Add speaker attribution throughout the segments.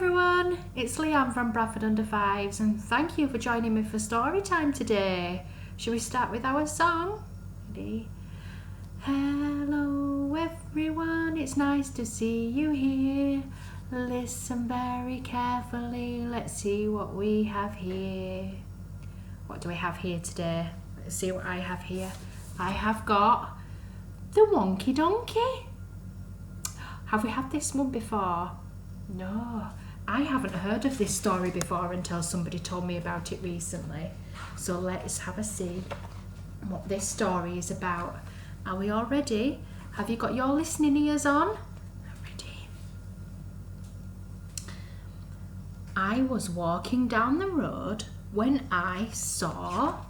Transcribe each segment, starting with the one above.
Speaker 1: everyone, it's Leanne from Bradford Under Fives and thank you for joining me for story time today. Shall we start with our song? Ready? Hello everyone, it's nice to see you here. Listen very carefully, let's see what we have here. What do we have here today? Let's see what I have here. I have got the Wonky Donkey. Have we had this one before? No, I haven't heard of this story before until somebody told me about it recently. So let's have a see what this story is about. Are we all ready? Have you got your listening ears on? Ready? I was walking down the road when I saw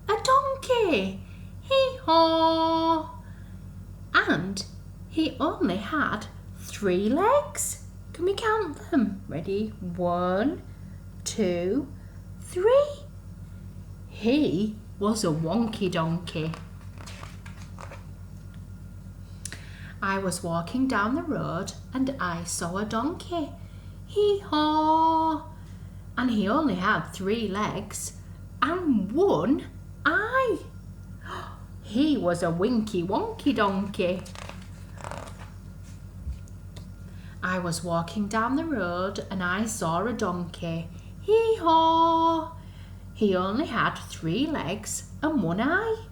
Speaker 1: a donkey. Hee-haw! And he only had 3 legs. Can we count them? Ready? 1, 2, 3. He was a wonky donkey. I was walking down the road and I saw a donkey. Hee-haw! And he only had 3 legs and 1 eye. He was a winky wonky donkey. I was walking down the road and I saw a donkey. Hee-haw! He only had 3 legs and 1 eye.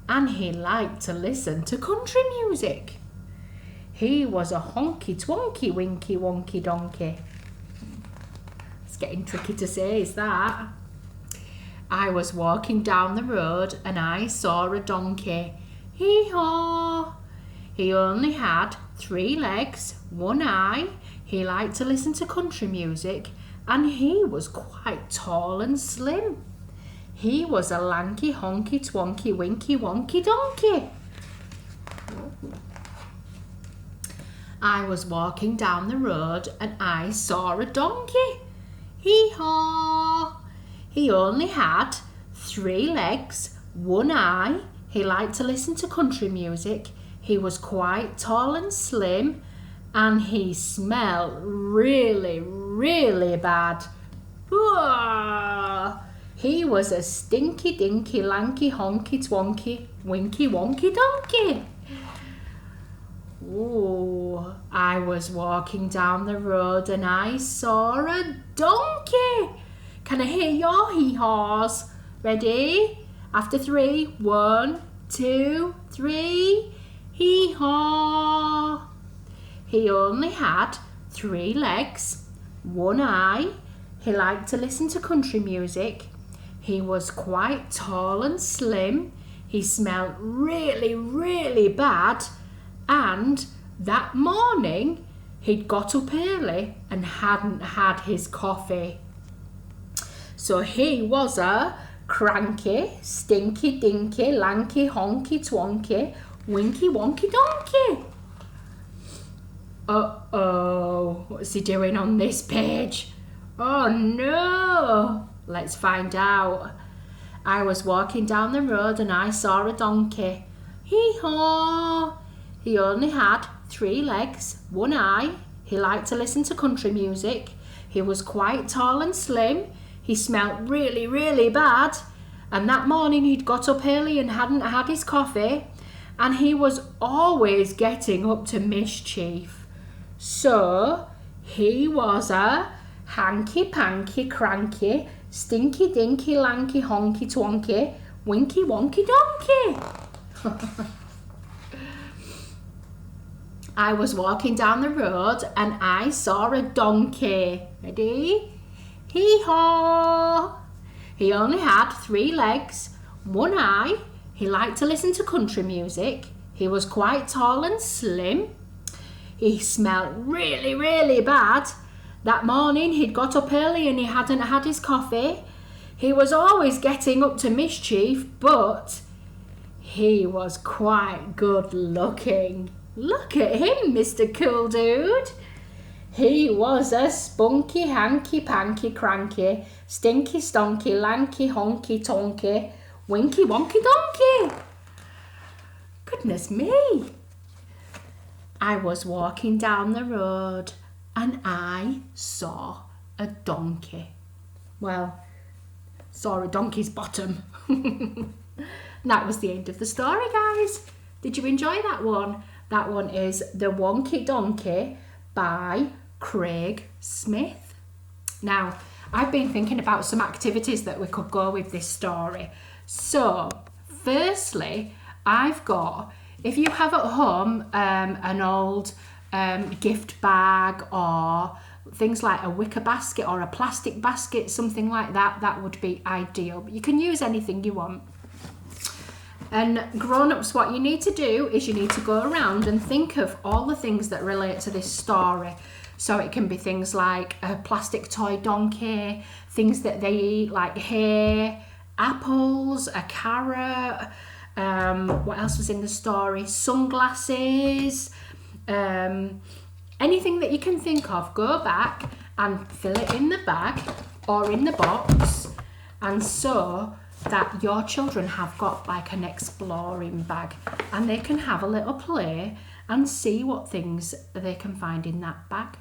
Speaker 1: And he liked to listen to country music. He was a honky twonky winky wonky donkey. It's getting tricky to say, is that? I was walking down the road and I saw a donkey. Hee-haw! He only had 3 legs, 1 eye. He liked to listen to country music and he was quite tall and slim. He was a lanky, honky, twonky, winky, wonky donkey. I was walking down the road and I saw a donkey. Hee-haw! He only had 3 legs, 1 eye. He liked to listen to country music. He was quite tall and slim and he smelled really, really bad. Whoa! He was a stinky, dinky, lanky, honky, twonky, winky, wonky donkey. Ooh, I was walking down the road and I saw a donkey. Can I hear your hee-haws? Ready? After 3, 1, 2, 3. Hee-haw! He only had 3 legs, 1 eye. He liked to listen to country music. He was quite tall and slim. He smelled really, really bad. And that morning, he'd got up early and hadn't had his coffee. So he was a cranky, stinky, dinky, lanky, honky, twonky, winky, wonky donkey. Uh-oh, what's he doing on this page? Oh no, let's find out. I was walking down the road and I saw a donkey. Hee-haw! He only had 3 legs, 1 eye. He liked to listen to country music. He was quite tall and slim. He smelled really, really bad. And that morning he'd got up early and hadn't had his coffee. And he was always getting up to mischief. So he was a hanky-panky, cranky, stinky, dinky, lanky, honky, twonky, winky, wonky donkey. I was walking down the road and I saw a donkey. Ready? Hee-haw! He only had 3 legs, 1 eye. He liked to listen to country music. He was quite tall and slim. He smelled really, really bad. That morning he'd got up early and he hadn't had his coffee. He was always getting up to mischief, but he was quite good looking. Look at him, Mr. Cool Dude. He was a spunky, hanky-panky, cranky, stinky, stonky, lanky, honky, tonky, winky, wonky donkey. Goodness me. I was walking down the road and I saw a donkey. Well, saw a donkey's bottom. That was the end of the story, guys. Did you enjoy that one? That one is The Wonky Donkey by Craig Smith. Now, I've been thinking about some activities that we could go with this story. So, firstly, I've got, if you have at home an old gift bag or things like a wicker basket or a plastic basket, something like that, that would be ideal. But you can use anything you want. And grown-ups, what you need to do is you need to go around and think of all the things that relate to this story. So it can be things like a plastic toy donkey, things that they eat like hay, apples, a carrot, what else was in the story? Sunglasses, anything that you can think of. Go back and fill it in the bag or in the box, and so that your children have got like an exploring bag and they can have a little play and see what things they can find in that bag.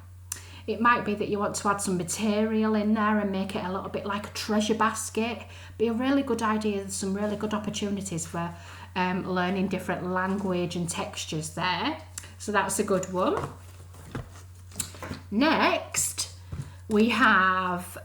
Speaker 1: It might be that you want to add some material in there and make it a little bit like a treasure basket. Be a really good idea. There's some really good opportunities for learning different language and textures there. So that's a good one. Next, we have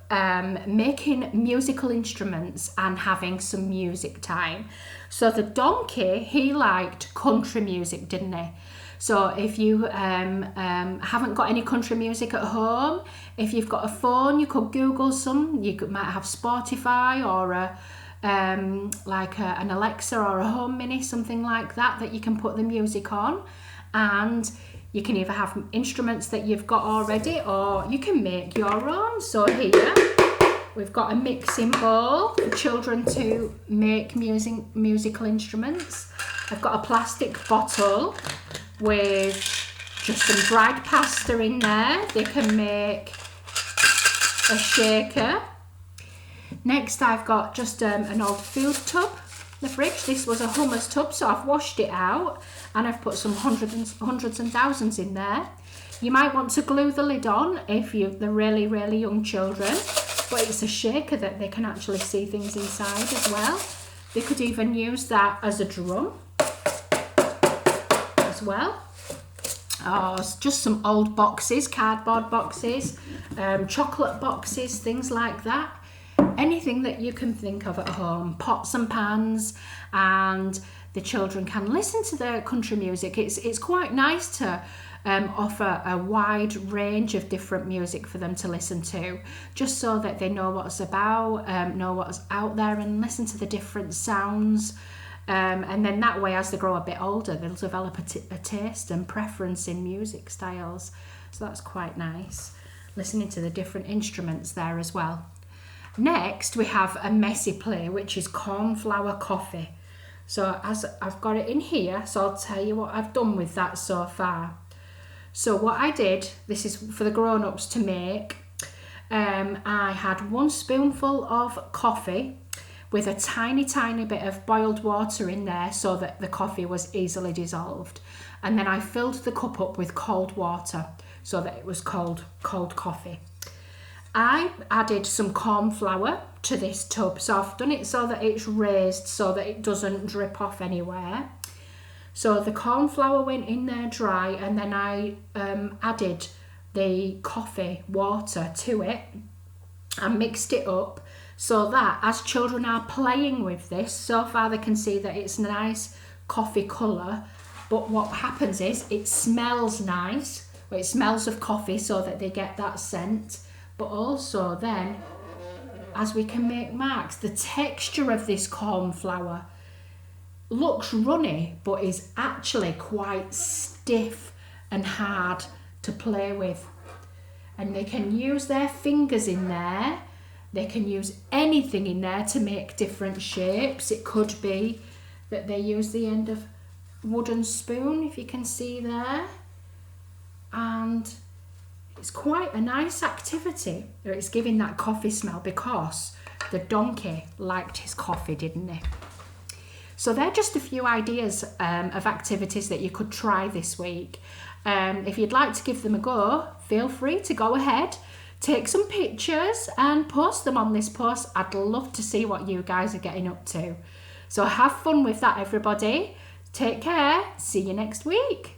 Speaker 1: making musical instruments and having some music time. So the donkey, he liked country music, didn't he? So if you haven't got any country music at home, if you've got a phone, you could Google some. Might have Spotify or an Alexa or a Home Mini, something like that, that you can put the music on. And you can either have instruments that you've got already or you can make your own. So here we've got a mixing bowl for children to make musical instruments. I've got a plastic bottle with just some dried pasta in there. They can make a shaker. Next, I've got just an old food tub in the fridge. This was a hummus tub, so I've washed it out and I've put some hundreds and thousands in there. You might want to glue the lid on if they're really, really young children, but it's a shaker that they can actually see things inside as well. They could even use that as a drum as well. Oh, it's just some old boxes, cardboard boxes, chocolate boxes, things like that. Anything that you can think of at home, pots and pans, and the children can listen to the country music. It's quite nice to offer a wide range of different music for them to listen to, just so that they know what it's about, know what's out there, and listen to the different sounds. And then that way, as they grow a bit older, they'll develop a taste and preference in music styles. So that's quite nice, listening to the different instruments there as well. Next, we have a messy play, which is cornflower coffee. So as I've got it in here, so I'll tell you what I've done with that so far. So what I did, this is for the grown-ups to make. I had 1 spoonful of coffee with a tiny bit of boiled water in there so that the coffee was easily dissolved. And then I filled the cup up with cold water so that it was cold coffee. I added some corn flour to this tub, so I've done it so that it's raised so that it doesn't drip off anywhere. So the corn flour went in there dry, and then I added the coffee water to it and mixed it up so that as children are playing with this, so far they can see that it's a nice coffee colour, but what happens is it smells nice, or it smells of coffee so that they get that scent. But also then, as we can make marks, the texture of this corn flour looks runny, but is actually quite stiff and hard to play with. And they can use their fingers in there. They can use anything in there to make different shapes. It could be that they use the end of wooden spoon, if you can see there. And it's quite a nice activity. It's giving that coffee smell because the donkey liked his coffee, didn't he? So they're just a few ideas of activities that you could try this week. If you'd like to give them a go, feel free to go ahead. Take some pictures and post them on this post. I'd love to see what you guys are getting up to. So have fun with that, everybody. Take care. See you next week.